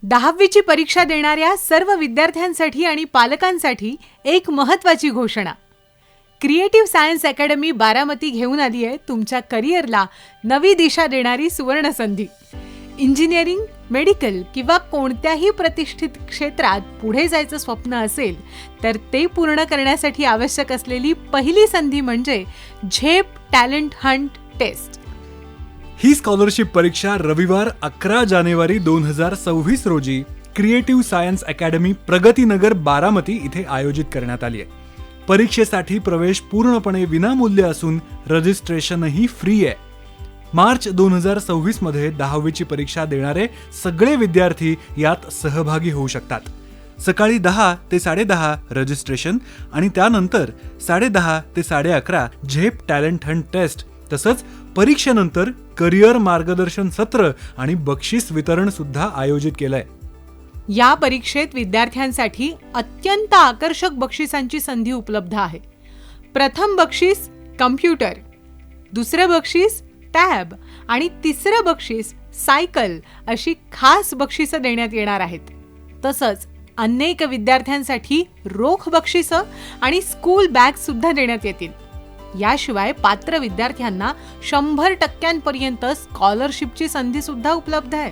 10वीची परीक्षा देणाऱ्या सर्व विद्यार्थ्यांसाठी आणि पालकांसाठी एक महत्त्वाची घोषणा. क्रिएटिव्ह सायन्स अकॅडमी बारामती घेऊन आली आहे तुमच्या करिअरला नवी दिशा देणारी सुवर्ण संधी. इंजिनिअरिंग, मेडिकल किंवा कोणत्याही प्रतिष्ठित क्षेत्रात पुढे जायचं स्वप्न असेल तर ते पूर्ण करण्यासाठी आवश्यक असलेली पहिली संधी म्हणजे झेप टॅलेंट हंट टेस्ट. ही स्कॉलरशिप परीक्षा रविवार 11 जानेवारी 2026 रोजी creative science academy Pragati Nagar Baramati इथे आयोजित करण्यात आली आहे. परीक्षेसाठी प्रवेश पूर्णपणे विनामूल्य असून रजिस्ट्रेशनही फ्री आहे. मार्च 2026 मध्ये 10वीची परीक्षा देणारे सगळे विद्यार्थी यात सहभागी होऊ शकतात. सकाळी 10 ते 10:30 रजिस्ट्रेशन आणि त्यानंतर 10:30 ते 11:30 झेप टॅलेंट हंट टेस्ट, तसंच परीक्षेनंतर करिअर मार्गदर्शन सत्र आणि बक्षीस वितरण सुद्धा आयोजित केलंय. या परीक्षेत विद्यार्थ्यांसाठी अत्यंत आकर्षक बक्षिसांची संधी उपलब्ध आहे. प्रथम बक्षीस कम्प्युटर, दुसरं बक्षीस टॅब आणि तिसरं बक्षीस सायकल अशी खास बक्षिसं देण्यात येणार आहेत. तसंच अनेक विद्यार्थ्यांसाठी रोख बक्षिसं आणि स्कूल बॅग सुद्धा देण्यात येतील. याशिवाय पात्र विद्यार्थ्यांना 100% स्कॉलरशिपची संधी सुद्धा उपलब्ध आहे.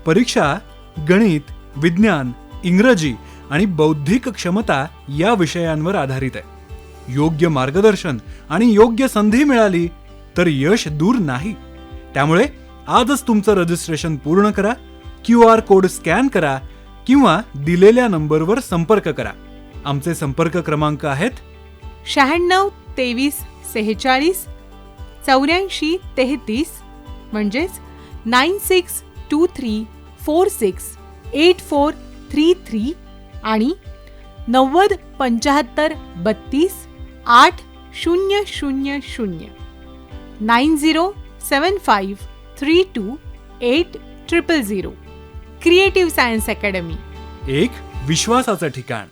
परीक्षा गणित, विज्ञान, इंग्रजी आणि बौद्धिक क्षमता या विषयांवर आधारित आहे. योग्य मार्गदर्शन आणि योग्य संधी मिळाली तर यश दूर नाही. त्यामुळे आजच तुमचं रजिस्ट्रेशन पूर्ण करा, QR कोड स्कॅन करा किंवा दिलेल्या नंबरवर संपर्क करा. आमचे संपर्क क्रमांक आहेत 96 23 46 84 33 म्हणजेच 9623 46 8433 आणि 90 75 32 8000 9075 32 8000. क्रिएटिव्ह सायन्स अकॅडमी, एक विश्वासाचं ठिकाण.